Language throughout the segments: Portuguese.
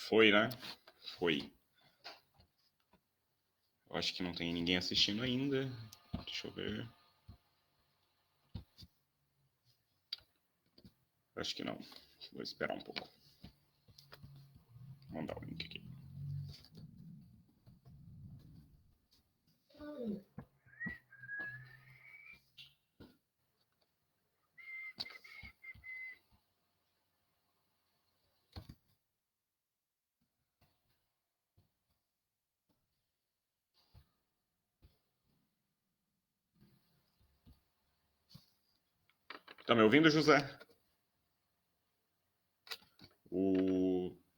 Foi, né? Foi. Eu acho que não tem ninguém assistindo ainda. Deixa eu ver. Acho que não. Vou esperar um pouco. Vou mandar o link aqui. Tá me ouvindo, José?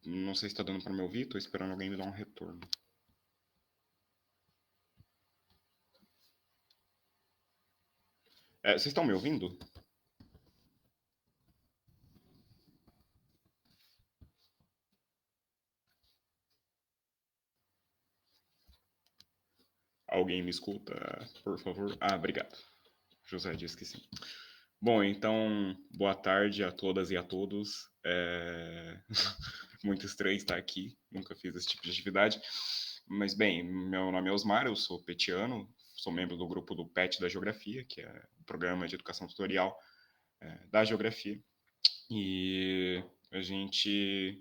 Não sei se tá dando pra me ouvir, tô esperando alguém me dar um retorno. Vocês estão me ouvindo? Alguém me escuta, por favor? Obrigado. José disse que sim. Bom, então, boa tarde a todas e a todos. Muito estranho estar aqui, nunca fiz esse tipo de atividade. Mas, bem, meu nome é Osmar, eu sou petiano, sou membro do grupo do PET da Geografia, que é o Programa de Educação Tutorial da Geografia. E a gente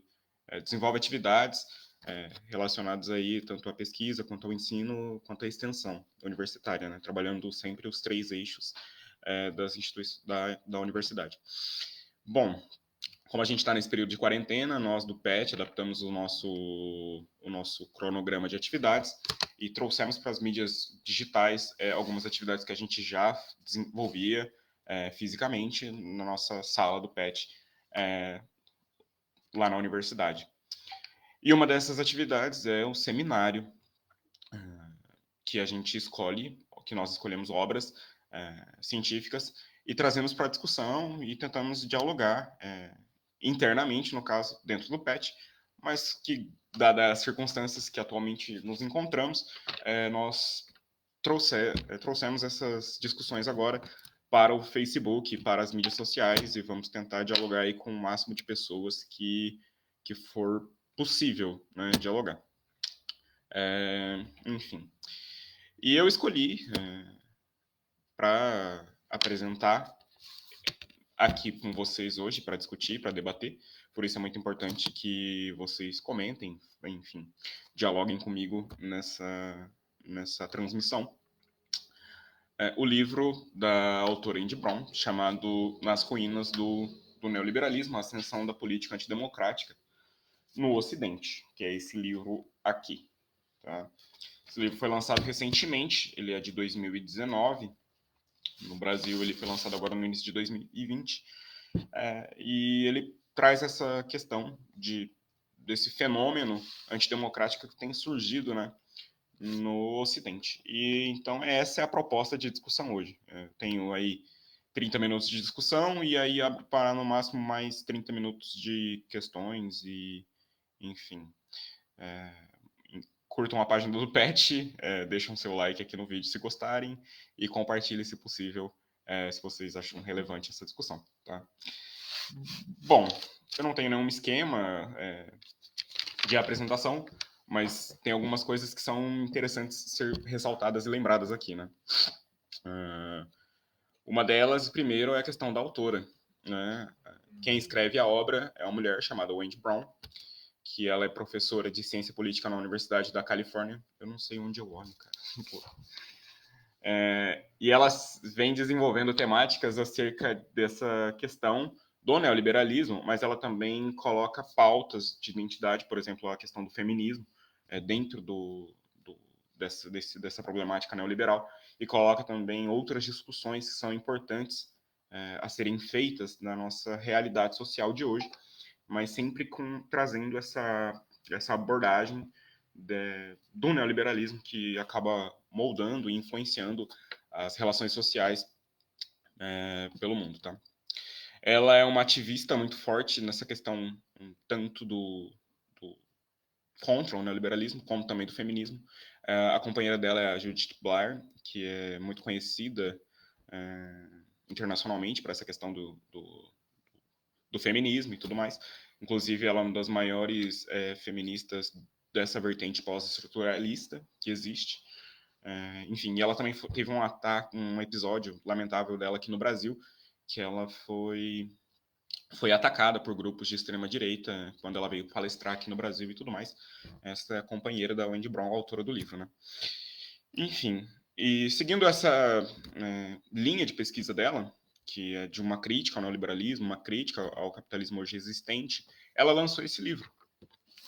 desenvolve atividades relacionadas aí tanto à pesquisa, quanto ao ensino, quanto à extensão universitária, né? Trabalhando sempre os três eixos das instituições da universidade. Bom, como a gente está nesse período de quarentena, nós do PET adaptamos o nosso cronograma de atividades e trouxemos para as mídias digitais algumas atividades que a gente já desenvolvia fisicamente na nossa sala do PET lá na universidade. E uma dessas atividades é o seminário, que a gente escolhe, que nós escolhemos obras científicas e trazemos para discussão e tentamos dialogar internamente, no caso, dentro do PET, mas que, dadas as circunstâncias que atualmente nos encontramos, nós trouxemos essas discussões agora para o Facebook, para as mídias sociais, e vamos tentar dialogar aí com o máximo de pessoas que for possível, né, dialogar. Enfim. E eu escolhi para apresentar aqui com vocês hoje, para discutir, para debater. Por isso é muito importante que vocês comentem, enfim, dialoguem comigo nessa transmissão. O livro da autora Indy Brown, chamado Nas Ruínas do Neoliberalismo, a Ascensão da Política Antidemocrática no Ocidente, que é esse livro aqui. Tá? Esse livro foi lançado recentemente, ele é de 2019, no Brasil ele foi lançado agora no início de 2020, e ele traz essa questão desse fenômeno antidemocrático que tem surgido, né, no Ocidente. E então essa é a proposta de discussão hoje. Tenho aí 30 minutos de discussão e aí para no máximo mais 30 minutos de questões e, enfim, curtam a página do PET, deixam seu like aqui no vídeo se gostarem e compartilhem se possível, se vocês acham relevante essa discussão, tá? Bom, eu não tenho nenhum esquema de apresentação, mas tem algumas coisas que são interessantes ser ressaltadas e lembradas aqui, né? Uma delas, primeiro, é a questão da autora, né? Quem escreve a obra é uma mulher chamada Wendy Brown, que ela é professora de ciência política na Universidade da Califórnia. Eu não sei onde eu olho, cara. E ela vem desenvolvendo temáticas acerca dessa questão do neoliberalismo, mas ela também coloca pautas de identidade, por exemplo, a questão do feminismo, dentro dessa problemática neoliberal, e coloca também outras discussões que são importantes a serem feitas na nossa realidade social de hoje, mas sempre trazendo essa abordagem do neoliberalismo que acaba moldando e influenciando as relações sociais pelo mundo, tá? Ela é uma ativista muito forte nessa questão tanto do contra o neoliberalismo, como também do feminismo. A companheira dela é a Judith Blair, que é muito conhecida internacionalmente para essa questão do feminismo e tudo mais. Inclusive, ela é uma das maiores feministas dessa vertente pós-estruturalista que existe. Enfim, e ela também teve um ataque, um episódio lamentável dela aqui no Brasil, que ela foi atacada por grupos de extrema direita quando ela veio palestrar aqui no Brasil e tudo mais. Essa é a companheira da Wendy Brown, autora do livro, né? Enfim, e seguindo essa linha de pesquisa dela, que é de uma crítica ao neoliberalismo, uma crítica ao capitalismo hoje existente, ela lançou esse livro,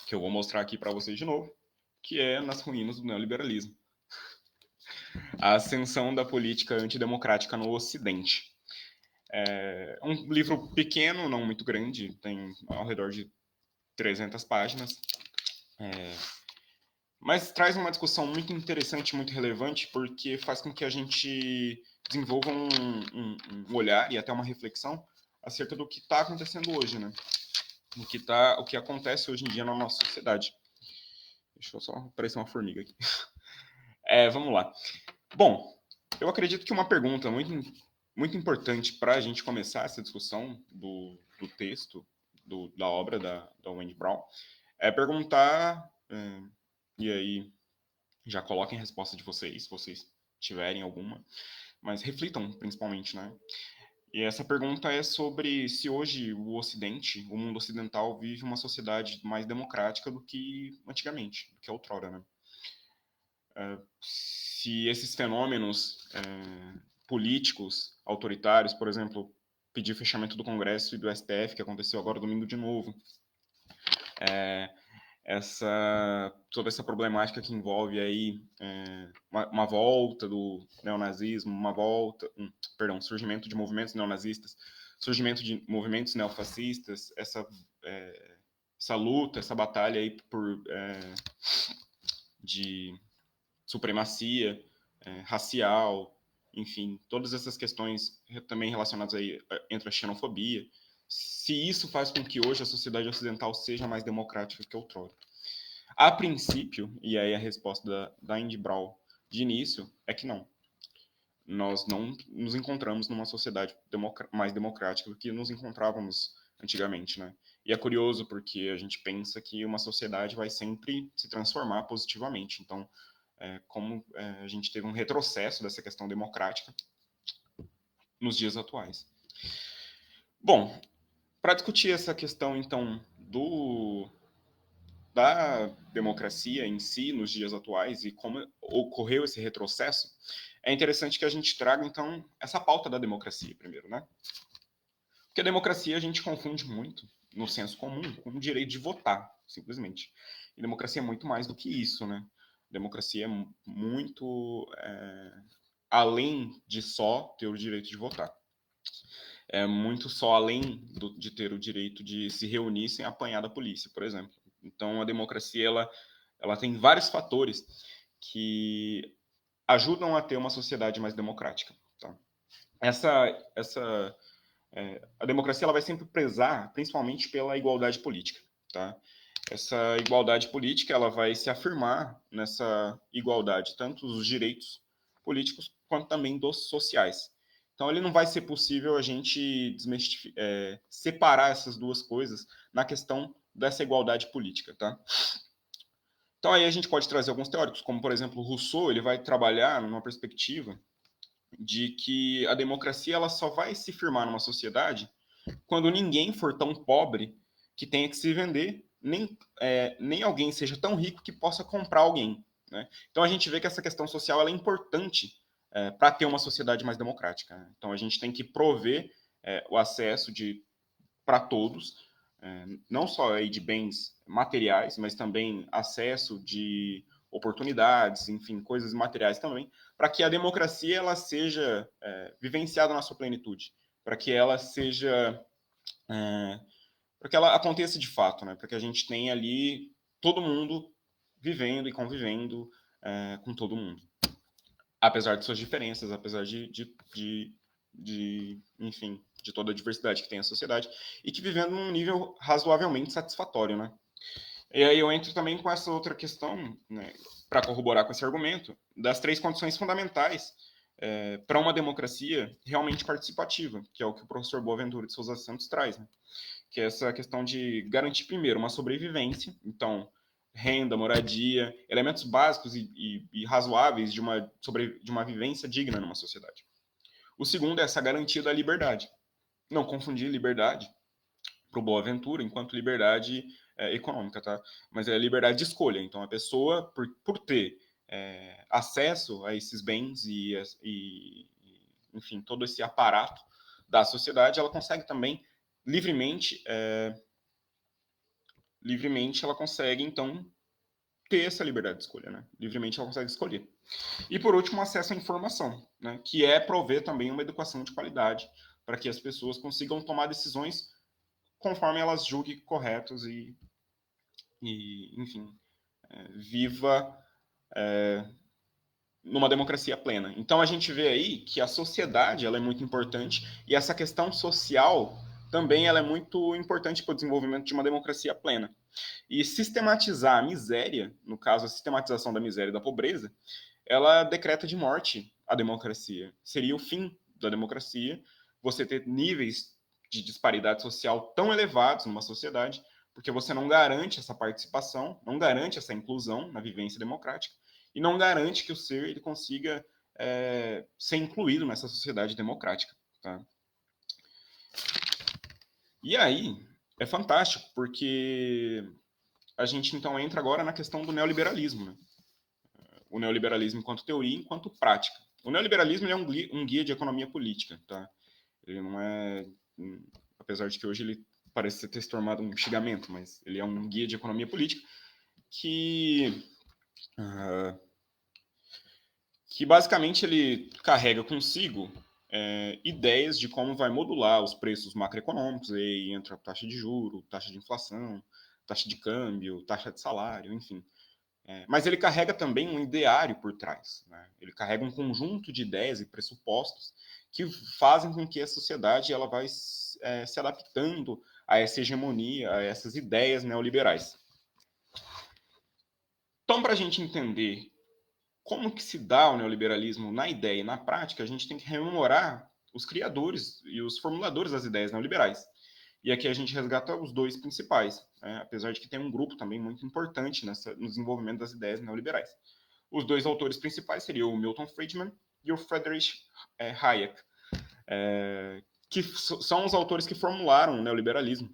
que eu vou mostrar aqui para vocês de novo, que é Nas Ruínas do Neoliberalismo. A Ascensão da Política Antidemocrática no Ocidente. É um livro pequeno, não muito grande, tem ao redor de 300 páginas, mas traz uma discussão muito interessante, muito relevante, porque faz com que a gente desenvolva um olhar e até uma reflexão acerca do que está acontecendo hoje, né? O que acontece hoje em dia na nossa sociedade. Deixa eu só aparecer uma formiga aqui. Vamos lá. Bom, eu acredito que uma pergunta muito importante para a gente começar essa discussão do texto, da obra da Wendy Brown, é perguntar, e aí já coloquem a resposta de vocês, se vocês tiverem alguma, mas reflitam principalmente, né? E essa pergunta é sobre se hoje o Ocidente, o mundo ocidental, vive uma sociedade mais democrática do que antigamente, do que outrora, né? Se esses fenômenos políticos autoritários, por exemplo, pedir fechamento do Congresso e do STF, que aconteceu agora domingo de novo, toda essa problemática que envolve aí uma volta do neonazismo, surgimento de movimentos neonazistas, surgimento de movimentos neofascistas, essa luta, essa batalha aí de supremacia racial, enfim, todas essas questões também relacionadas aí entre a xenofobia, se isso faz com que hoje a sociedade ocidental seja mais democrática que outrora. A princípio, e aí a resposta da Wendy Brown de início é que não. Nós não nos encontramos numa sociedade mais democrática do que nos encontrávamos antigamente, né? E é curioso porque a gente pensa que uma sociedade vai sempre se transformar positivamente. Então, como a gente teve um retrocesso dessa questão democrática nos dias atuais. Bom, para discutir essa questão, então, da democracia em si nos dias atuais e como ocorreu esse retrocesso, é interessante que a gente traga, então, essa pauta da democracia primeiro, né? Porque a democracia a gente confunde muito, no senso comum, com o direito de votar, simplesmente. E democracia é muito mais do que isso, né? Democracia é muito além de só ter o direito de votar. É muito só além de ter o direito de se reunir sem apanhar da polícia, por exemplo. Então, a democracia ela tem vários fatores que ajudam a ter uma sociedade mais democrática. Tá? A democracia ela vai sempre prezar, principalmente pela igualdade política. Tá? Essa igualdade política ela vai se afirmar nessa igualdade, tanto dos direitos políticos quanto também dos sociais. Então, ele não vai ser possível a gente separar essas duas coisas na questão dessa igualdade política, tá? Então, aí a gente pode trazer alguns teóricos, como, por exemplo, Rousseau, ele vai trabalhar numa perspectiva de que a democracia ela só vai se firmar numa sociedade quando ninguém for tão pobre que tenha que se vender, nem alguém seja tão rico que possa comprar alguém. Né? Então, a gente vê que essa questão social ela é importante para ter uma sociedade mais democrática. Né? Então, a gente tem que prover o acesso para todos, não só aí de bens materiais, mas também acesso de oportunidades, enfim, coisas materiais também, para que a democracia ela seja vivenciada na sua plenitude, para que ela seja para que ela aconteça de fato, né? Para que a gente tenha ali todo mundo vivendo e convivendo com todo mundo, apesar de suas diferenças, apesar enfim, de toda a diversidade que tem a sociedade e que vivendo num nível razoavelmente satisfatório, né? E aí eu entro também com essa outra questão, né, para corroborar com esse argumento, das três condições fundamentais para uma democracia realmente participativa, que é o que o professor Boaventura de Souza Santos traz, né? Que é essa questão de garantir, primeiro, uma sobrevivência, então, renda, moradia, elementos básicos e razoáveis de uma vivência digna numa sociedade. O segundo é essa garantia da liberdade. Não confundir liberdade para o Boaventura enquanto liberdade econômica, tá? Mas é liberdade de escolha. Então, a pessoa, por ter acesso a esses bens enfim, todo esse aparato da sociedade, ela consegue também livremente, ela consegue, então, ter essa liberdade de escolha, né? Livremente ela consegue escolher. E, por último, acesso à informação, né? Que é prover também uma educação de qualidade para que as pessoas consigam tomar decisões conforme elas julguem corretos enfim, viva numa democracia plena. Então a gente vê aí que a sociedade ela é muito importante e essa questão social também ela é muito importante para o desenvolvimento de uma democracia plena. E sistematizar a miséria, no caso a sistematização da miséria e da pobreza, ela decreta de morte a democracia. Seria o fim da democracia você ter níveis de disparidade social tão elevados numa sociedade, porque você não garante essa participação, não garante essa inclusão na vivência democrática e não garante que o ser ele consiga ser incluído nessa sociedade democrática. Tá? E aí é fantástico, porque a gente então entra agora na questão do neoliberalismo. Né? O neoliberalismo enquanto teoria e enquanto prática. O neoliberalismo ele é um guia de economia política. Tá? Ele não é, apesar de que hoje ele parece ter se tornado um xingamento, mas ele é um guia de economia política que basicamente ele carrega consigo ideias de como vai modular os preços macroeconômicos, e aí entra a taxa de juro, taxa de inflação, taxa de câmbio, taxa de salário, enfim. Mas ele carrega também um ideário por trás. Né? Ele carrega um conjunto de ideias e pressupostos que fazem com que a sociedade ela vai se adaptando a essa hegemonia, a essas ideias neoliberais. Então, para a gente entender como que se dá o neoliberalismo na ideia e na prática, a gente tem que rememorar os criadores e os formuladores das ideias neoliberais. E aqui a gente resgata os dois principais, né? Apesar de que tem um grupo também muito importante no desenvolvimento das ideias neoliberais. Os dois autores principais seriam o Milton Friedman e o Friedrich Hayek, que são os autores que formularam o neoliberalismo,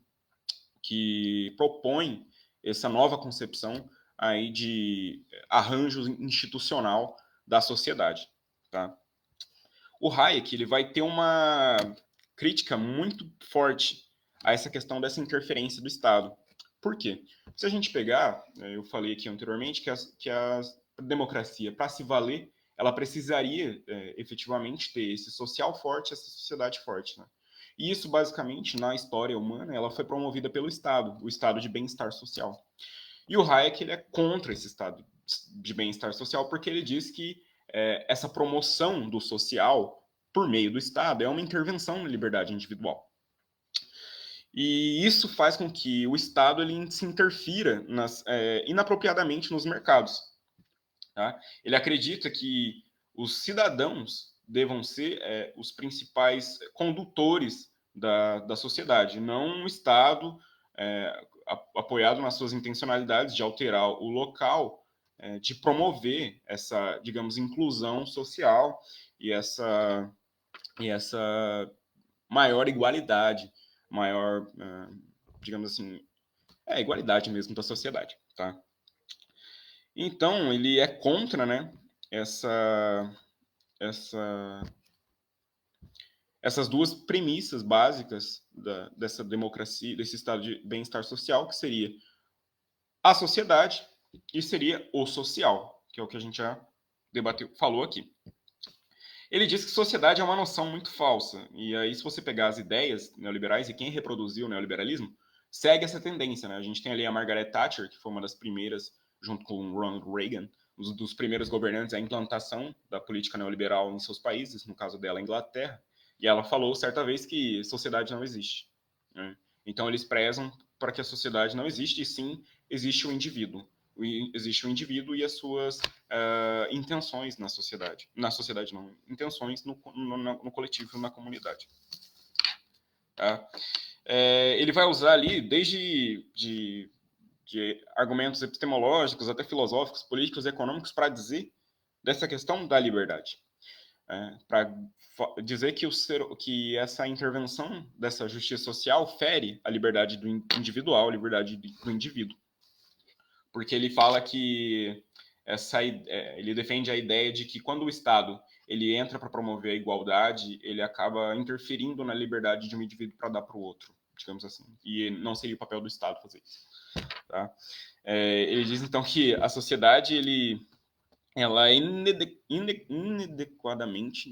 que propõem essa nova concepção aí de arranjo institucional da sociedade. Tá? O Hayek ele vai ter uma crítica muito forte a essa questão dessa interferência do Estado. Por quê? Se a gente pegar, eu falei aqui anteriormente que a democracia, para se valer, ela precisaria efetivamente ter esse social forte, essa sociedade forte. Né? E isso, basicamente, na história humana, ela foi promovida pelo Estado, o Estado de bem-estar social. E o Hayek ele é contra esse Estado de bem-estar social porque ele diz que essa promoção do social por meio do Estado é uma intervenção na liberdade individual. E isso faz com que o Estado ele se interfira inapropriadamente nos mercados. Tá? Ele acredita que os cidadãos devam ser os principais condutores da sociedade, não um Estado apoiado nas suas intencionalidades de alterar o local, de promover essa, digamos, inclusão social e essa maior igualdade, maior, digamos assim, igualdade mesmo da sociedade, tá? Então, ele é contra, né, essas duas premissas básicas dessa democracia, desse estado de bem-estar social, que seria a sociedade e seria o social, que é o que a gente já falou aqui. Ele diz que sociedade é uma noção muito falsa. E aí, se você pegar as ideias neoliberais e quem reproduziu o neoliberalismo, segue essa tendência. Né? A gente tem ali a Margaret Thatcher, que foi uma das primeiras, junto com o Ronald Reagan, um dos primeiros governantes a implantação da política neoliberal em seus países, no caso dela, a Inglaterra. E ela falou certa vez que sociedade não existe. Né? Então, eles prezam para que a sociedade não existe, e sim existe o indivíduo. existe o indivíduo e as suas intenções na sociedade. Na sociedade não, intenções no coletivo, na comunidade. Tá? Ele vai usar ali desde de argumentos epistemológicos até filosóficos, políticos, econômicos para dizer dessa questão da liberdade. Para dizer que essa intervenção dessa justiça social fere a liberdade do individual, a liberdade do indivíduo. Porque ele fala que ele defende a ideia de que quando o Estado ele entra para promover a igualdade, ele acaba interferindo na liberdade de um indivíduo para dar para o outro, digamos assim. E não seria o papel do Estado fazer isso. Tá? Ele diz então que a sociedade ela é inadequadamente,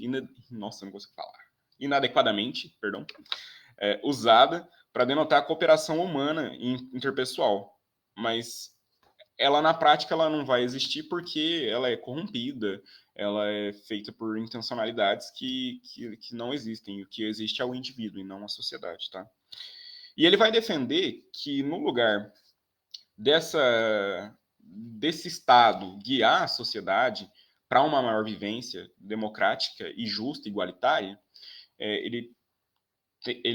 usada para denotar a cooperação humana e interpessoal, mas ela na prática ela não vai existir porque ela é corrompida, ela é feita por intencionalidades que não existem, o que existe é o indivíduo e não a sociedade, tá? E ele vai defender que no lugar desse Estado guiar a sociedade para uma maior vivência democrática e justa, igualitária, ele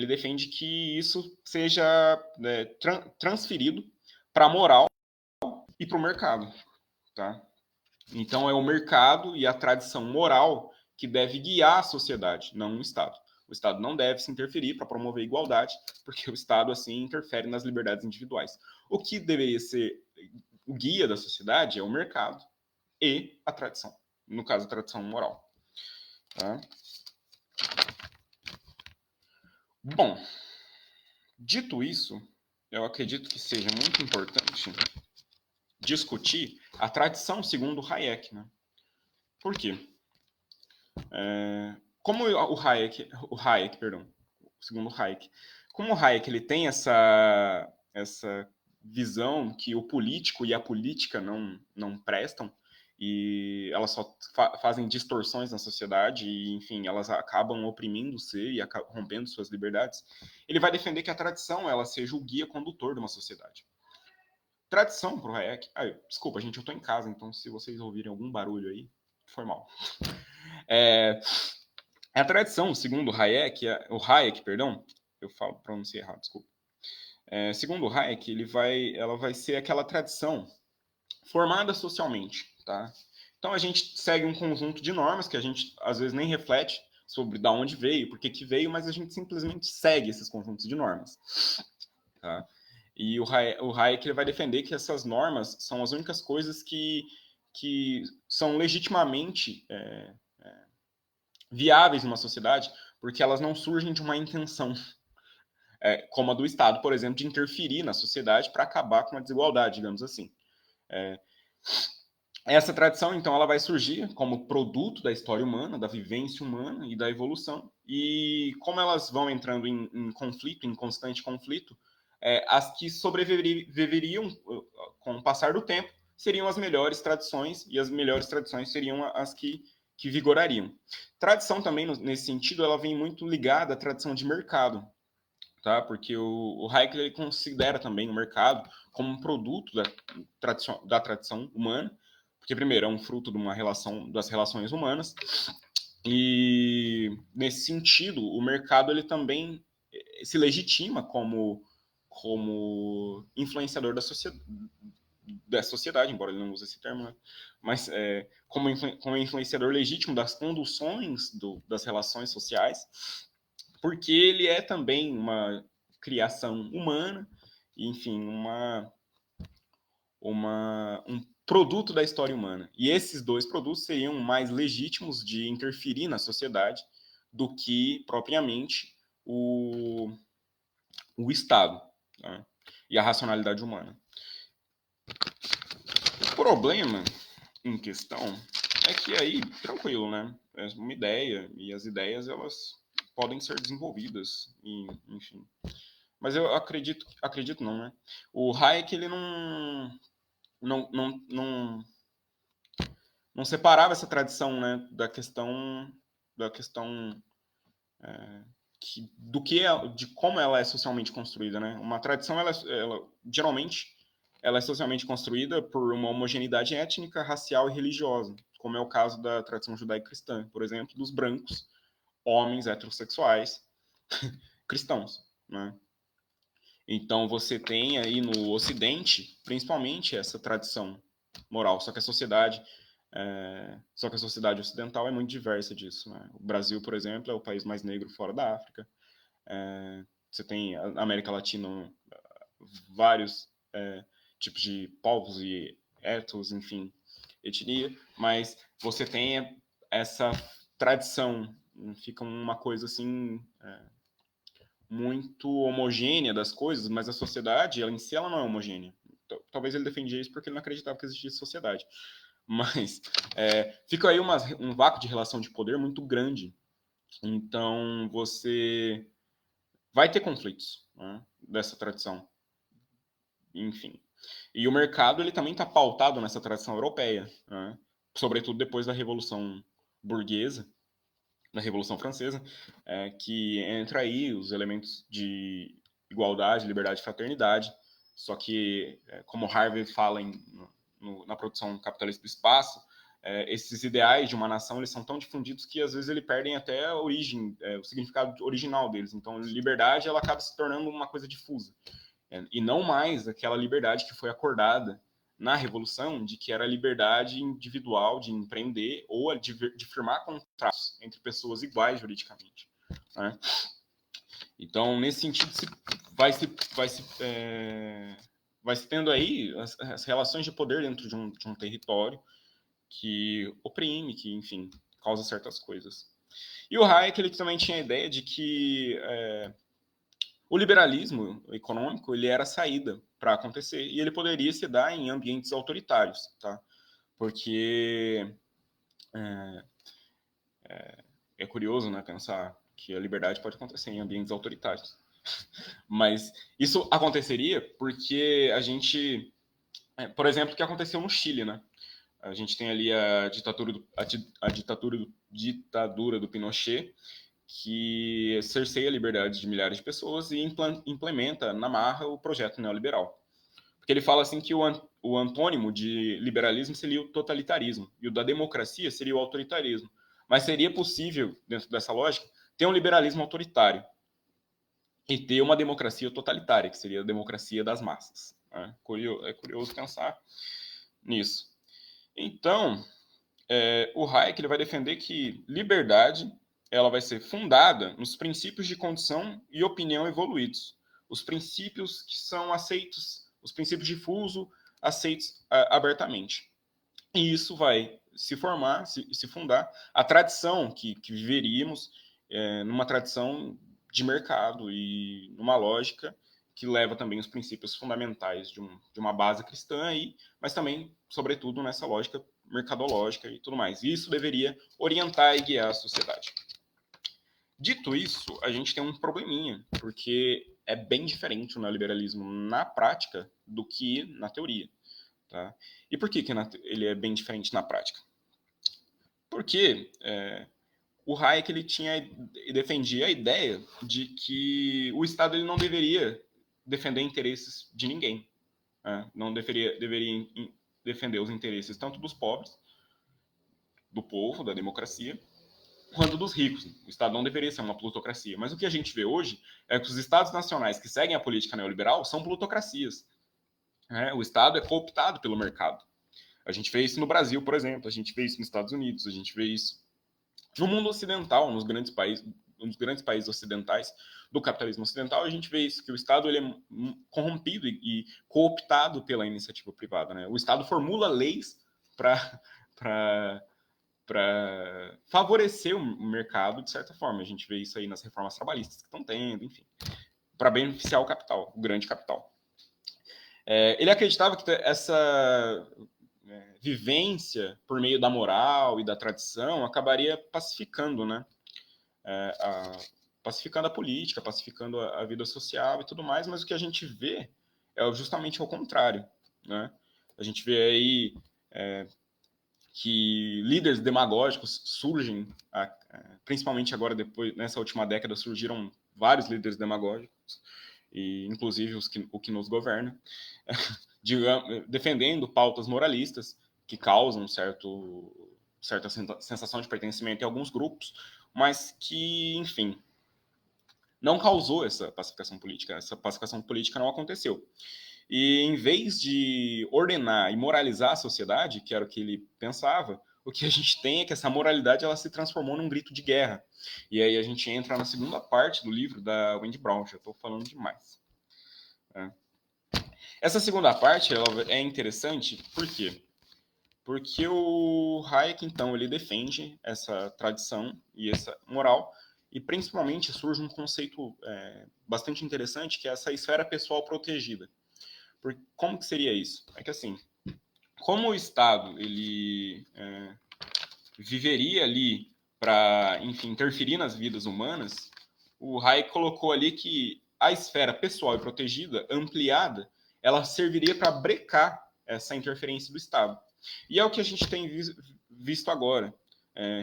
defende que isso seja transferido para a moral e para o mercado. Tá? Então, é o mercado e a tradição moral que deve guiar a sociedade, não o Estado. O Estado não deve se interferir para promover a igualdade, porque o Estado, assim, interfere nas liberdades individuais. O que deveria ser o guia da sociedade é o mercado e a tradição. No caso, a tradição moral. Tá? Bom, dito isso, eu acredito que seja muito importante discutir a tradição segundo Hayek. Né? Por quê? Como segundo Hayek, como o Hayek ele tem essa visão que o político e a política não prestam e elas só fazem distorções na sociedade e, enfim, elas acabam oprimindo-se e rompendo suas liberdades, ele vai defender que a tradição ela seja o guia condutor de uma sociedade. Tradição para o Hayek... desculpa, gente, eu estou em casa, então se vocês ouvirem algum barulho aí, foi mal. A tradição, segundo o Hayek, eu pronunciei errado, desculpa. Segundo o Hayek, ela vai ser aquela tradição formada socialmente, tá? Então a gente segue um conjunto de normas que a gente às vezes nem reflete sobre de onde veio, por que veio, mas a gente simplesmente segue esses conjuntos de normas, tá? E o Hayek ele vai defender que essas normas são as únicas coisas que são legitimamente viáveis numa sociedade, porque elas não surgem de uma intenção, como a do Estado, por exemplo, de interferir na sociedade para acabar com a desigualdade, digamos assim. Essa tradição, então, ela vai surgir como produto da história humana, da vivência humana e da evolução, e como elas vão entrando em conflito, em constante conflito, as que sobreviveriam com o passar do tempo seriam as melhores tradições, e as melhores tradições seriam as que vigorariam. Tradição também, nesse sentido, ela vem muito ligada à tradição de mercado, tá? Porque o Hayek ele considera também o mercado como um produto da tradição humana, porque, primeiro, é um fruto de uma relação, das relações humanas, e, nesse sentido, o mercado ele também se legitima como influenciador da sociedade, embora ele não use esse termo, né? Mas como influenciador legítimo das conduções das relações sociais, porque ele é também uma criação humana, enfim, um produto da história humana. E esses dois produtos seriam mais legítimos de interferir na sociedade do que propriamente o Estado, tá? E a racionalidade humana. O problema em questão é que aí, tranquilo, né? É uma ideia, e as ideias, elas podem ser desenvolvidas, e, enfim. Mas eu acredito não, né? O Hayek, ele não separava essa tradição, né, da questão de como ela é socialmente construída, né? Uma tradição, ela geralmente ela é socialmente construída por uma homogeneidade étnica, racial e religiosa, como é o caso da tradição judaico-cristã, por exemplo, dos brancos, homens heterossexuais, cristãos, né? Então você tem aí no Ocidente, principalmente, essa tradição moral, só que a sociedade ocidental é muito diversa disso, né? O Brasil, por exemplo, é o país mais negro fora da África. Você tem na América Latina vários tipos de povos e etnos, enfim, etnia, mas você tem essa tradição, fica uma coisa assim muito homogênea das coisas, mas a sociedade, ela em si, ela não é homogênea. Talvez ele defendia isso porque ele não acreditava que existisse sociedade. Mas fica aí um vácuo de relação de poder muito grande. Então, você vai ter conflitos, né, dessa tradição. Enfim. E o mercado, ele também está pautado nessa tradição europeia, né, sobretudo depois da Revolução Burguesa, da Revolução Francesa, que entra aí os elementos de igualdade, liberdade e fraternidade, só que, como Harvey fala na produção capitalista do espaço, esses ideais de uma nação eles são tão difundidos que às vezes eles perdem até a origem, o significado original deles. Então, liberdade ela acaba se tornando uma coisa difusa, e não mais aquela liberdade que foi acordada na Revolução, de que era a liberdade individual de empreender ou de firmar contratos entre pessoas iguais juridicamente, né? Então, nesse sentido, vai se tendo aí as relações de poder dentro de um território que oprime, que, enfim, causa certas coisas. E o Hayek ele também tinha a ideia de que o liberalismo econômico ele era a saída para acontecer e ele poderia se dar em ambientes autoritários, tá? Porque é curioso, né, pensar que a liberdade pode acontecer em ambientes autoritários. Mas isso aconteceria porque a gente, por exemplo, o que aconteceu no Chile, né? A gente tem ali ditadura do Pinochet, que cerceia a liberdade de milhares de pessoas e implementa na marra o projeto neoliberal. Porque ele fala assim que o antônimo de liberalismo seria o totalitarismo e o da democracia seria o autoritarismo. Mas seria possível, dentro dessa lógica, ter um liberalismo autoritário e ter uma democracia totalitária, que seria a democracia das massas. Né? É curioso pensar nisso. Então, o Hayek ele vai defender que liberdade ela vai ser fundada nos princípios de condição e opinião evoluídos. Os princípios que são aceitos, os princípios difusos aceitos abertamente. E isso vai se formar, se fundar, a tradição que viveríamos numa tradição de mercado e numa lógica que leva também os princípios fundamentais de uma base cristã, aí, mas também, sobretudo, nessa lógica mercadológica e tudo mais. E isso deveria orientar e guiar a sociedade. Dito isso, a gente tem um probleminha, porque é bem diferente o neoliberalismo na prática do que na teoria. Tá? E por que ele é bem diferente na prática? Porque o Hayek ele defendia a ideia de que o Estado ele não deveria defender interesses de ninguém. Né? Não deveria defender os interesses tanto dos pobres, do povo, da democracia, quanto dos ricos. O Estado não deveria ser uma plutocracia. Mas o que a gente vê hoje é que os Estados nacionais que seguem a política neoliberal são plutocracias. O Estado é cooptado pelo mercado. A gente vê isso no Brasil, por exemplo, a gente vê isso nos Estados Unidos, a gente vê isso no mundo ocidental, nos grandes países ocidentais do capitalismo ocidental, a gente vê isso, que o Estado ele é corrompido e cooptado pela iniciativa privada. Né? O Estado formula leis para favorecer o mercado de certa forma. A gente vê isso aí nas reformas trabalhistas que estão tendo, enfim, para beneficiar o capital, o grande capital. Ele acreditava que essa vivência por meio da moral e da tradição acabaria pacificando, né? Pacificando a política, pacificando a vida social e tudo mais, mas o que a gente vê é justamente o contrário, né? A gente vê aí que líderes demagógicos surgem, principalmente agora depois nessa última década surgiram vários líderes demagógicos e inclusive o que nos governa, defendendo pautas moralistas que causam certa sensação de pertencimento em alguns grupos, mas que, enfim, não causou essa pacificação política. Essa pacificação política não aconteceu. E em vez de ordenar e moralizar a sociedade, que era o que ele pensava, o que a gente tem é que essa moralidade ela se transformou num grito de guerra. E aí a gente entra na segunda parte do livro da Wendy Brown, já estou falando demais. Essa segunda parte ela é interessante, por quê? Porque o Hayek, então, ele defende essa tradição e essa moral, e principalmente surge um conceito bastante interessante, que é essa esfera pessoal protegida. Como que seria isso? É que assim, como o Estado ele viveria ali para, enfim, interferir nas vidas humanas, o Hayek colocou ali que a esfera pessoal e protegida, ampliada, ela serviria para brecar essa interferência do Estado. E é o que a gente tem visto agora,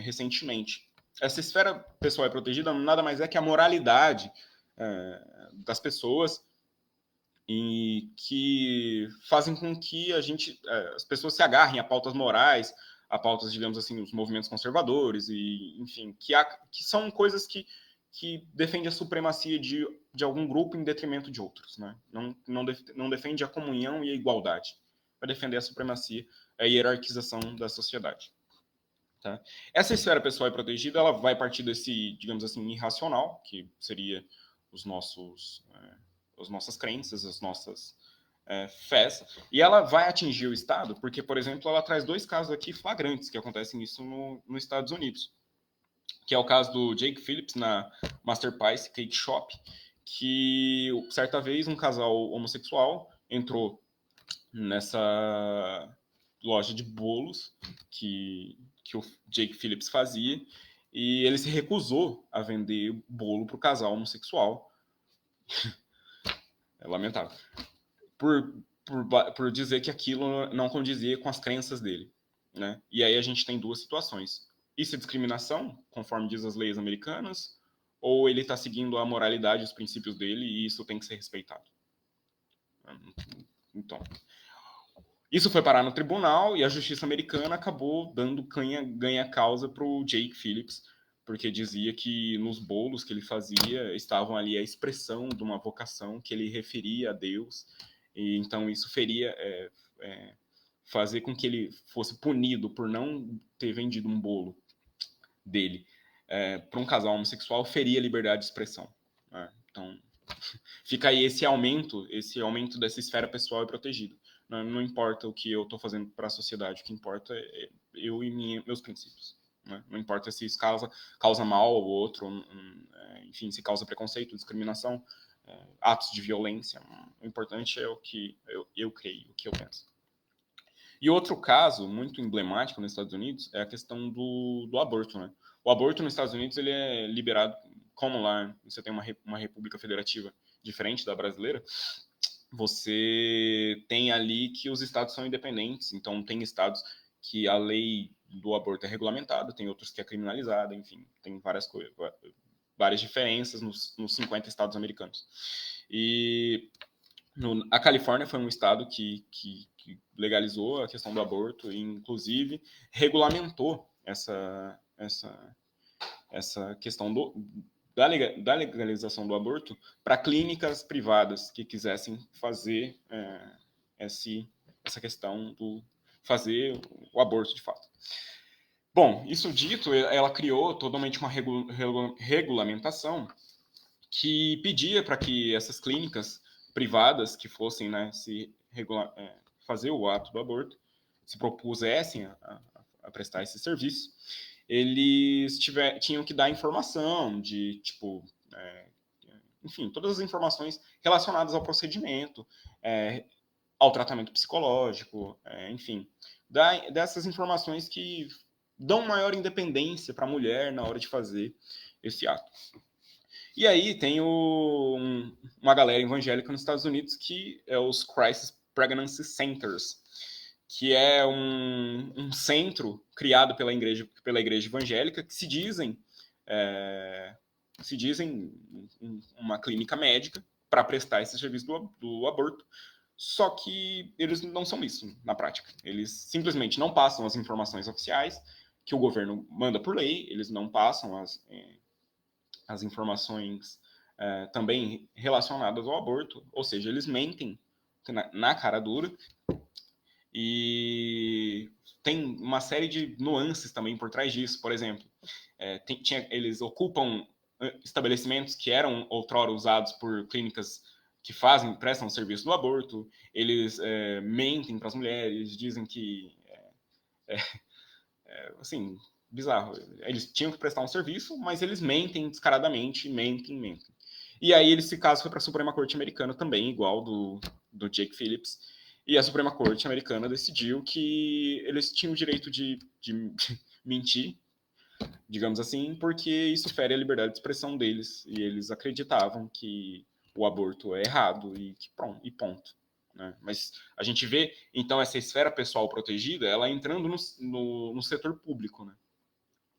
recentemente. Essa esfera pessoal e protegida nada mais é que a moralidade das pessoas e que fazem com que as pessoas se agarrem a pautas morais, a pautas, digamos assim, os movimentos conservadores e, enfim, que são coisas que defendem a supremacia de algum grupo em detrimento de outros, né? Não defende a comunhão e a igualdade, vai defender a supremacia, a hierarquização da sociedade. Tá? Essa esfera pessoal e protegida, ela vai partir desse, digamos assim, irracional, que seria as nossas crenças, as nossas fés, e ela vai atingir o Estado, porque, por exemplo, ela traz dois casos aqui flagrantes que acontecem isso nos Estados Unidos, que é o caso do Jake Phillips na Master Pies Cake Shop, que certa vez um casal homossexual entrou nessa loja de bolos que o Jake Phillips fazia, e ele se recusou a vender bolo para o casal homossexual. É lamentável. Por dizer que aquilo não condizia com as crenças dele. Né? E aí a gente tem duas situações. Isso é discriminação, conforme diz as leis americanas, ou ele está seguindo a moralidade e os princípios dele e isso tem que ser respeitado? Então, isso foi parar no tribunal e a justiça americana acabou dando ganha-causa para o Jake Phillips, porque dizia que nos bolos que ele fazia estavam ali a expressão de uma vocação que ele referia a Deus, e então isso feria fazer com que ele fosse punido por não ter vendido um bolo dele para um casal homossexual, feria a liberdade de expressão. Né? Então, fica aí esse aumento dessa esfera pessoal e protegida. Não importa o que eu estou fazendo para a sociedade, o que importa é eu e meus princípios. Né? Não importa se isso causa mal ao outro, enfim, se causa preconceito, discriminação, atos de violência. O importante é o que eu creio, o que eu penso. E outro caso muito emblemático nos Estados Unidos é a questão do aborto. Né? O aborto nos Estados Unidos ele é liberado, como lá você tem uma república federativa diferente da brasileira, você tem ali que os estados são independentes. Então, tem estados que a lei do aborto é regulamentada, tem outros que é criminalizada, enfim, tem várias diferenças nos 50 estados americanos. E a Califórnia foi um estado que legalizou a questão do aborto e, inclusive, regulamentou essa questão da legalização do aborto para clínicas privadas que quisessem fazer essa questão do fazer o aborto de fato. Bom, isso dito, ela criou totalmente uma regulamentação que pedia para que essas clínicas privadas que fossem fazer o ato do aborto, se propusessem a prestar esse serviço, eles tinham que dar informação de, tipo, enfim, todas as informações relacionadas ao procedimento, ao tratamento psicológico, enfim, dessas informações que dão maior independência para a mulher na hora de fazer esse ato. E aí tem uma galera evangélica nos Estados Unidos que é os Crisis Pregnancy Centers, que é um centro criado pela igreja evangélica que se dizem uma clínica médica para prestar esse serviço do aborto. Só que eles não são isso na prática. Eles simplesmente não passam as informações oficiais que o governo manda por lei, eles não passam as informações também relacionadas ao aborto, ou seja, eles mentem na cara dura e tem uma série de nuances também por trás disso. Por exemplo, eles ocupam estabelecimentos que eram outrora usados por clínicas que prestam o serviço do aborto, eles mentem para as mulheres, dizem que assim, bizarro. Eles tinham que prestar um serviço, mas eles mentem descaradamente, mentem. E aí esse caso foi para a Suprema Corte Americana também, igual do Jake Phillips. E a Suprema Corte Americana decidiu que eles tinham o direito de mentir, digamos assim, porque isso fere a liberdade de expressão deles. E eles acreditavam que o aborto é errado e ponto. Né? Mas a gente vê, então, essa esfera pessoal protegida, ela entrando no setor público, né?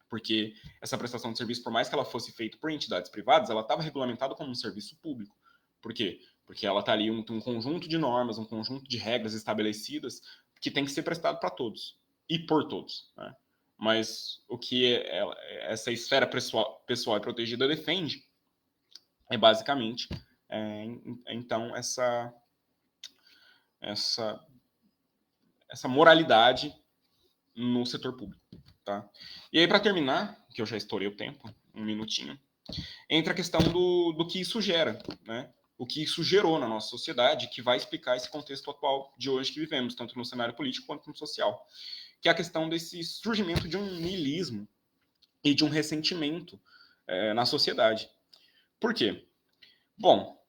Porque essa prestação de serviço, por mais que ela fosse feita por entidades privadas, ela estava regulamentada como um serviço público. Por quê? Porque ela está ali um conjunto de normas, um conjunto de regras estabelecidas que tem que ser prestado para todos e por todos. Né? Mas o que essa esfera pessoal e protegida defende é basicamente, então, essa moralidade no setor público. Tá? E aí, para terminar, que eu já estourei o tempo, um minutinho, entra a questão do que isso gera, né? O que isso gerou na nossa sociedade, que vai explicar esse contexto atual de hoje que vivemos, tanto no cenário político quanto no social, que é a questão desse surgimento de um niilismo e de um ressentimento na sociedade. Por quê? Bom,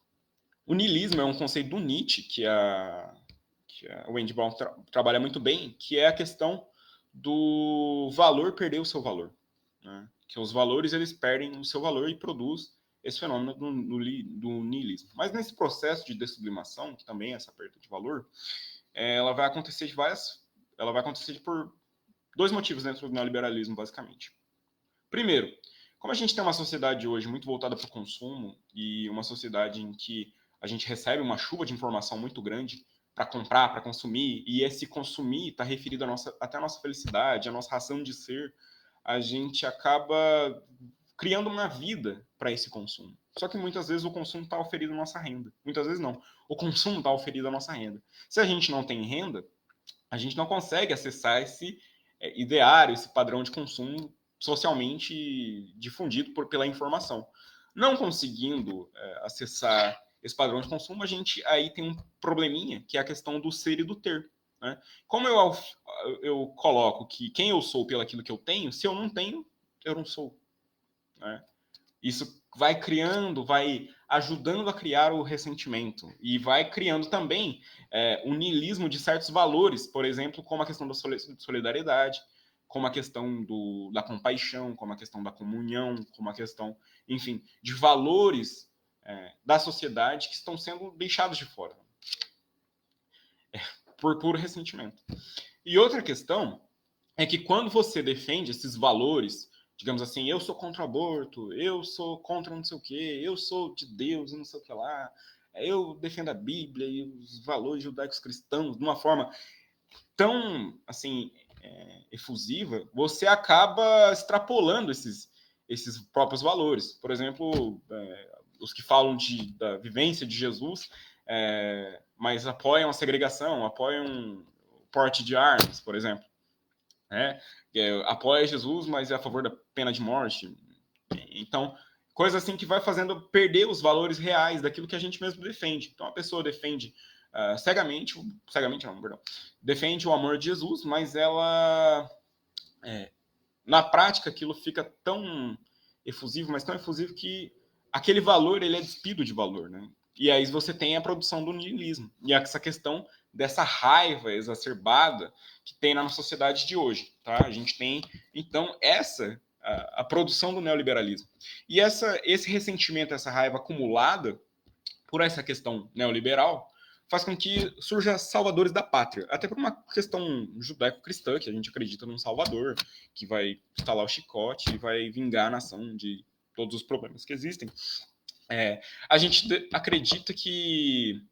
o niilismo é um conceito do Nietzsche, que a Wendy Brown trabalha muito bem, que é a questão do valor perder o seu valor. Né? Que os valores eles perdem o seu valor e produz esse fenômeno do niilismo. Mas nesse processo de dessublimação, que também é essa perda de valor, ela vai acontecer por dois motivos dentro do neoliberalismo, basicamente. Primeiro, como a gente tem uma sociedade hoje muito voltada para o consumo e uma sociedade em que a gente recebe uma chuva de informação muito grande para comprar, para consumir, e esse consumir está referido até a nossa felicidade, a nossa razão de ser, a gente acaba criando uma vida para esse consumo. Só que muitas vezes o consumo está oferido à nossa renda. Muitas vezes não. O consumo está oferido à nossa renda. Se a gente não tem renda, a gente não consegue acessar esse ideário, esse padrão de consumo socialmente difundido pela informação. Não conseguindo acessar esse padrão de consumo, a gente aí tem um probleminha, que é a questão do ser e do ter. Né? Como eu coloco que quem eu sou pelo aquilo que eu tenho, se eu não tenho, eu não sou. Né? Isso vai ajudando a criar o ressentimento e vai criando também o niilismo de certos valores, por exemplo, como a questão da solidariedade, como a questão da compaixão, como a questão da comunhão, como a questão, enfim, de valores da sociedade que estão sendo deixados de fora por puro ressentimento. E outra questão é que quando você defende esses valores, digamos assim, eu sou contra o aborto, eu sou contra não sei o quê, eu sou de Deus e não sei o que lá, eu defendo a Bíblia e os valores judaicos cristãos de uma forma tão, assim, efusiva, você acaba extrapolando esses próprios valores. Por exemplo, os que falam da vivência de Jesus, mas apoiam a segregação, apoiam o porte de armas, por exemplo. Né? Apoia Jesus, mas é a favor da pena de morte. Então, coisa assim que vai fazendo perder os valores reais daquilo que a gente mesmo defende. Então, a pessoa defende cegamente não, perdão, defende o amor de Jesus, mas ela, na prática, aquilo fica tão efusivo, mas tão efusivo que aquele valor ele é despido de valor, né? E aí você tem a produção do niilismo e essa questão dessa raiva exacerbada que tem na sociedade de hoje, tá? A gente tem, então, a produção do neoliberalismo. E esse ressentimento, essa raiva acumulada por essa questão neoliberal faz com que surja salvadores da pátria, até por uma questão judaico-cristã, que a gente acredita num salvador, que vai instalar o chicote e vai vingar a nação de todos os problemas que existem. A gente acredita que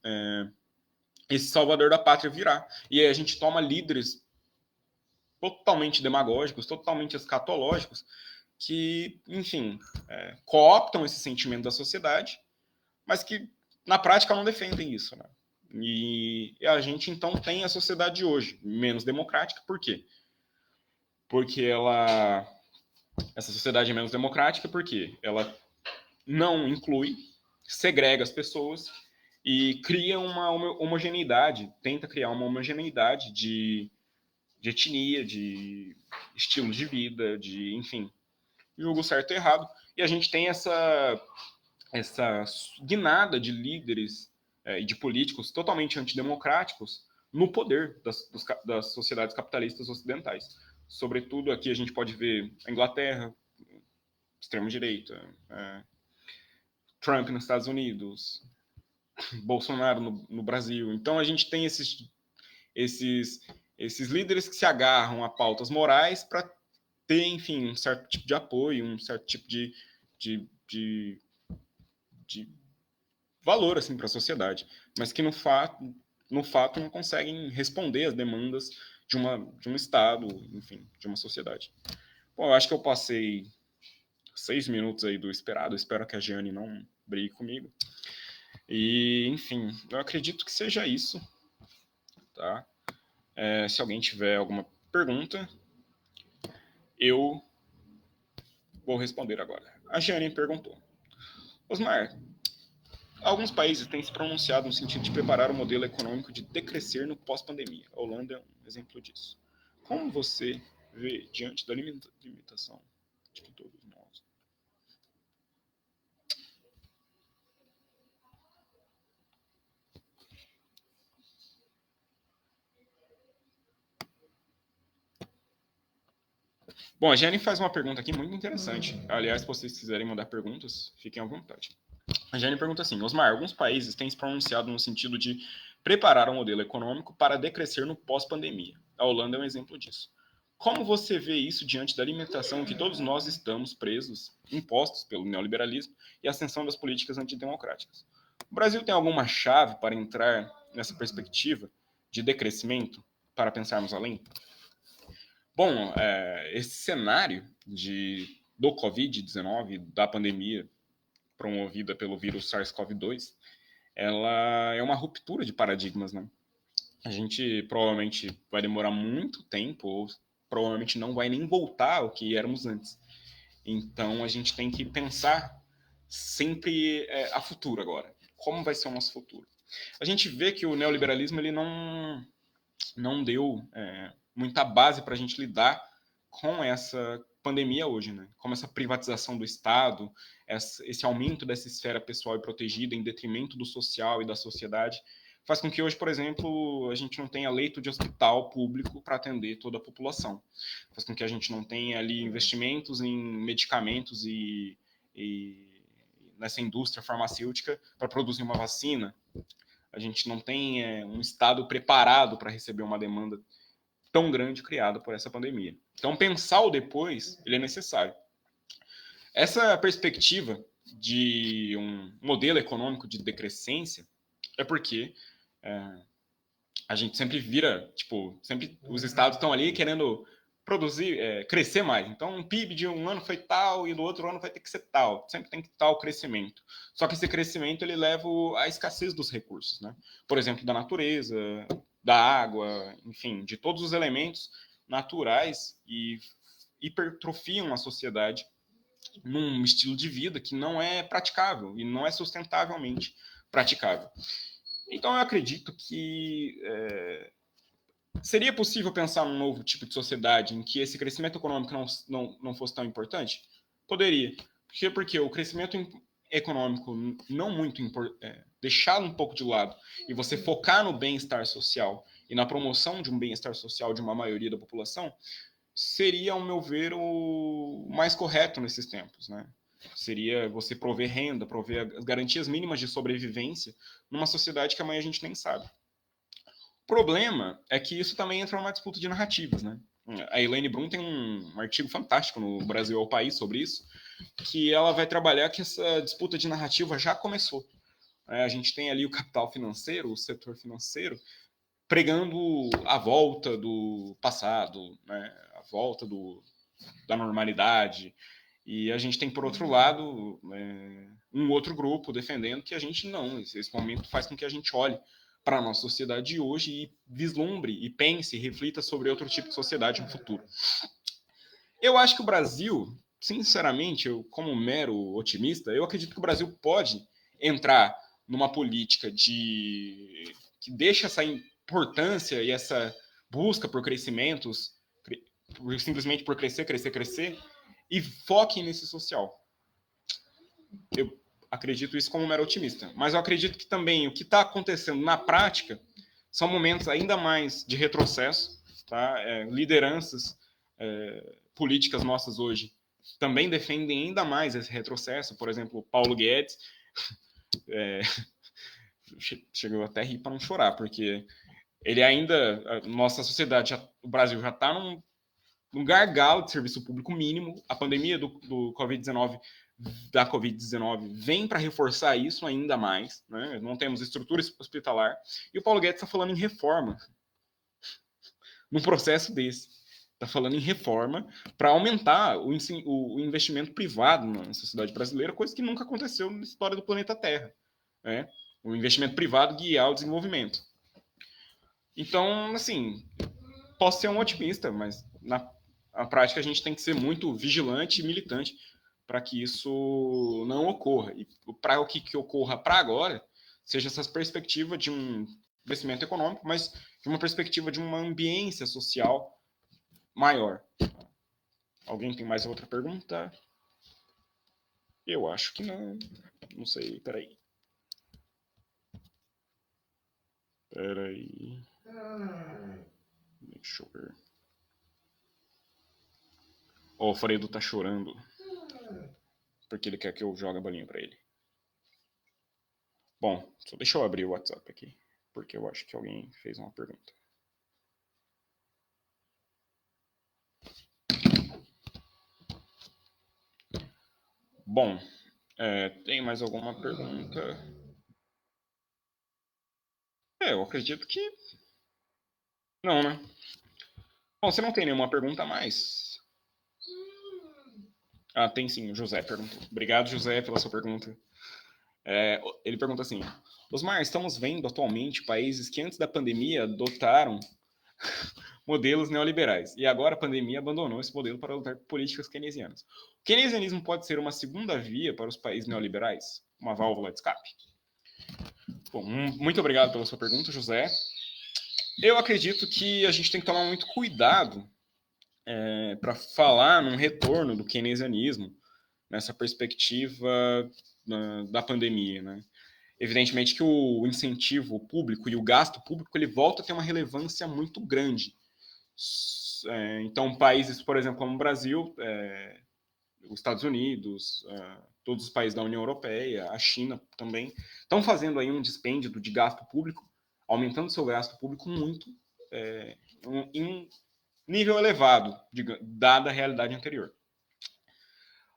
esse salvador da pátria virá. E aí a gente toma líderes totalmente demagógicos, totalmente escatológicos, que, enfim, cooptam esse sentimento da sociedade, mas que na prática não defendem isso, né? E a gente então tem a sociedade de hoje menos democrática, por quê? Porque essa sociedade é menos democrática porque ela não inclui, segrega as pessoas e cria uma homogeneidade, tenta criar uma homogeneidade de etnia, de estilos de vida, de, enfim, julgo certo e errado. E a gente tem essa guinada de líderes e de políticos totalmente antidemocráticos no poder das sociedades capitalistas ocidentais. Sobretudo aqui a gente pode ver a Inglaterra, extrema-direita, Trump nos Estados Unidos, Bolsonaro no Brasil. Então a gente tem esses líderes que se agarram a pautas morais para ter, enfim, um certo tipo de apoio, um certo tipo de valor assim, para a sociedade, mas que no fato não conseguem responder às demandas de um Estado, enfim, de uma sociedade. Bom, eu acho que eu passei 6 minutos aí do esperado, espero que a Giane não brigue comigo. E, enfim, eu acredito que seja isso, tá? Se alguém tiver alguma pergunta, eu vou responder agora. A Giane perguntou: Osmar, alguns países têm se pronunciado no sentido de preparar o modelo econômico de decrescer no pós-pandemia. A Holanda é um exemplo disso. Como você vê diante da limitação de todos nós? Bom, a Jenny faz uma pergunta aqui muito interessante. Aliás, se vocês quiserem mandar perguntas, fiquem à vontade. A Jenny pergunta assim: Osmar, alguns países têm se pronunciado no sentido de preparar o modelo econômico para decrescer no pós-pandemia. A Holanda é um exemplo disso. Como você vê isso diante da limitação que todos nós estamos presos, impostos pelo neoliberalismo e a ascensão das políticas antidemocráticas? O Brasil tem alguma chave para entrar nessa perspectiva de decrescimento, para pensarmos além? Bom, esse cenário do Covid-19, da pandemia promovida pelo vírus SARS-CoV-2, ela é uma ruptura de paradigmas, né? A gente provavelmente vai demorar muito tempo, ou provavelmente não vai nem voltar ao que éramos antes. Então a gente tem que pensar sempre a futuro agora. Como vai ser o nosso futuro? A gente vê que o neoliberalismo ele não deu muita base para a gente lidar com essa pandemia hoje, né? Como essa privatização do Estado, esse aumento dessa esfera pessoal e protegida em detrimento do social e da sociedade, faz com que hoje, por exemplo, a gente não tenha leito de hospital público para atender toda a população. Faz com que a gente não tenha ali investimentos em medicamentos e nessa indústria farmacêutica para produzir uma vacina. A gente não tem um Estado preparado para receber uma demanda tão grande criada por essa pandemia. Então, pensar o depois, ele é necessário. Essa perspectiva de um modelo econômico de decrescência é porque a gente sempre vira, tipo, sempre os estados estão ali querendo produzir, crescer mais. Então, um PIB de um ano foi tal e no outro ano vai ter que ser tal. Sempre tem que tal crescimento. Só que esse crescimento ele leva à escassez dos recursos, né? Por exemplo, da natureza, da água, enfim, de todos os elementos naturais e hipertrofiam a sociedade num estilo de vida que não é praticável e não é sustentavelmente praticável. Então, eu acredito que seria possível pensar num novo tipo de sociedade em que esse crescimento econômico não fosse tão importante? Poderia. Porque o crescimento econômico não muito deixá-lo um pouco de lado e você focar no bem-estar social e na promoção de um bem-estar social de uma maioria da população seria, ao meu ver, o mais correto nesses tempos, né? Seria você prover renda, prover as garantias mínimas de sobrevivência numa sociedade que amanhã a gente nem sabe. O problema é que isso também entra numa disputa de narrativas, né? A Elaine Brum tem um artigo fantástico no Brasil é o País sobre isso, que ela vai trabalhar que essa disputa de narrativa já começou. A gente tem ali o capital financeiro, o setor financeiro, pregando a volta do passado, né? A volta da normalidade. E a gente tem, por outro lado, um outro grupo defendendo que a gente não. Esse momento faz com que a gente olhe para a nossa sociedade de hoje e vislumbre, e pense, e reflita sobre outro tipo de sociedade no futuro. Eu acho que o Brasil, sinceramente, eu, como um mero otimista, eu acredito que o Brasil pode entrar numa política que deixa essa importância e essa busca por crescimentos, simplesmente por crescer, crescer, crescer, e foque nesse social. Eu acredito isso como um mero otimista. Mas eu acredito que também o que está acontecendo na prática são momentos ainda mais de retrocesso, tá? Lideranças políticas nossas hoje também defendem ainda mais esse retrocesso. Por exemplo, Paulo Guedes chegou até a rir para não chorar, porque ele ainda, nossa sociedade, o Brasil já está num gargalo de serviço público mínimo. A pandemia do Covid-19 vem para reforçar isso ainda mais, né? Não temos estrutura hospitalar, e o Paulo Guedes está falando em reforma num processo desse. Está falando em reforma para aumentar o investimento privado na sociedade brasileira, coisa que nunca aconteceu na história do planeta Terra, né? O investimento privado guiar o desenvolvimento. Então, assim, posso ser um otimista, mas na prática a gente tem que ser muito vigilante e militante para que isso não ocorra. E para o que ocorra para agora, seja essa perspectiva de um crescimento econômico, mas de uma perspectiva de uma ambiência social maior. Alguém tem mais outra pergunta? Eu acho que não. Não sei, peraí. Deixa eu ver. O Alfredo tá chorando. Porque ele quer que eu jogue a bolinha pra ele. Bom, só deixa eu abrir o WhatsApp aqui. Porque eu acho que alguém fez uma pergunta. Bom, tem mais alguma pergunta? Eu acredito que não, né? Bom, você não tem nenhuma pergunta a mais? Ah, tem sim, o José perguntou. Obrigado, José, pela sua pergunta. Ele pergunta assim: Osmar, estamos vendo atualmente países que antes da pandemia adotaram modelos neoliberais e agora a pandemia abandonou esse modelo para adotar políticas keynesianas. O keynesianismo pode ser uma segunda via para os países neoliberais? Uma válvula de escape? Bom, muito obrigado pela sua pergunta, José. Eu acredito que a gente tem que tomar muito cuidado para falar num retorno do keynesianismo nessa perspectiva da pandemia, né? Evidentemente que o incentivo público e o gasto público ele volta a ter uma relevância muito grande. Então, países, por exemplo, como o Brasil, os Estados Unidos, todos os países da União Europeia, a China também, estão fazendo aí um dispêndio de gasto público, aumentando seu gasto público muito, em nível elevado, dada a realidade anterior.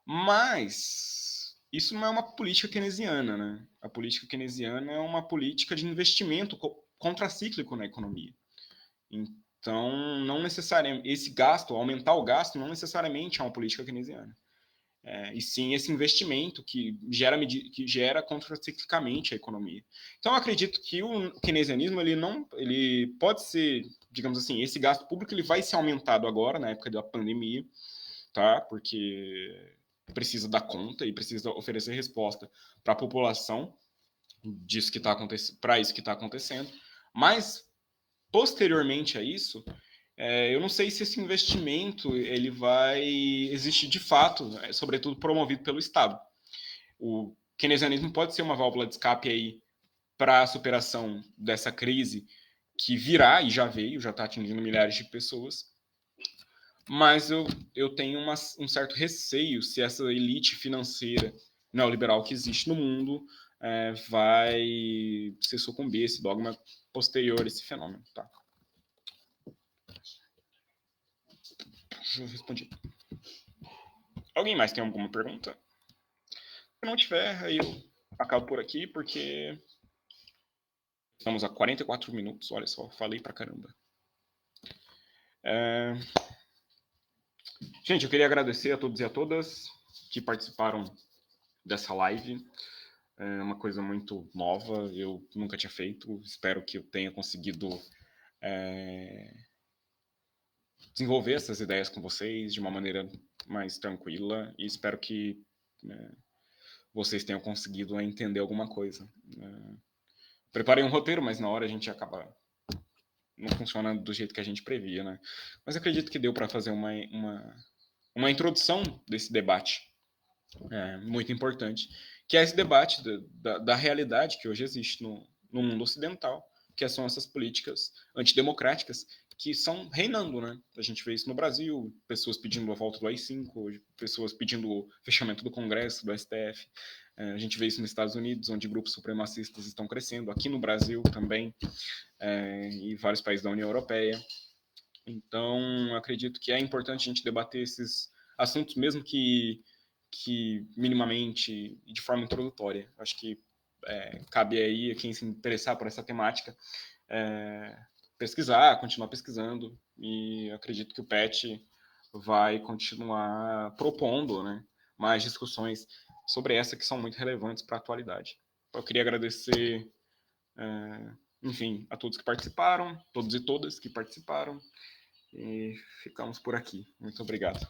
Mas isso não é uma política keynesiana, né? A política keynesiana é uma política de investimento contracíclico na economia. Então, não necessariamente esse gasto, aumentar o gasto, não necessariamente é uma política keynesiana. E sim esse investimento que gera contraciclicamente a economia. Então, eu acredito que o keynesianismo ele pode ser, digamos assim, esse gasto público ele vai ser aumentado agora na época da pandemia, tá? Porque precisa dar conta e precisa oferecer resposta para a população disso que está acontecendo, para isso que está acontecendo. Mas posteriormente a isso, eu não sei se esse investimento ele vai existir de fato, sobretudo promovido pelo Estado. O keynesianismo pode ser uma válvula de escape aí para a superação dessa crise que virá e já veio, já está atingindo milhares de pessoas. Mas eu tenho um certo receio se essa elite financeira neoliberal que existe no mundo vai se sucumbir a esse dogma posterior a esse fenômeno. Tá? Eu respondi. Alguém mais tem alguma pergunta? Se não tiver, aí eu acabo por aqui, porque estamos a 44 minutos. Olha só, falei pra caramba. Gente, eu queria agradecer a todos e a todas que participaram dessa live. É uma coisa muito nova, eu nunca tinha feito. Espero que eu tenha conseguido desenvolver essas ideias com vocês de uma maneira mais tranquila e espero que vocês tenham conseguido entender alguma coisa. Preparei um roteiro, mas na hora a gente acaba não funcionando do jeito que a gente previa, né? Mas acredito que deu para fazer uma introdução desse debate muito importante, que é esse debate da realidade que hoje existe no mundo ocidental, que são essas políticas antidemocráticas que são reinando, né? A gente vê isso no Brasil, pessoas pedindo a volta do AI-5, pessoas pedindo o fechamento do Congresso, do STF. A gente vê isso nos Estados Unidos, onde grupos supremacistas estão crescendo, aqui no Brasil também, e vários países da União Europeia. Então, acredito que é importante a gente debater esses assuntos, mesmo que minimamente de forma introdutória. Acho que cabe aí a quem se interessar por essa temática pesquisar, continuar pesquisando, e acredito que o PET vai continuar propondo, né, mais discussões sobre essa que são muito relevantes para a atualidade. Eu queria agradecer, enfim, a todos que participaram, todos e todas que participaram, e ficamos por aqui. Muito obrigado.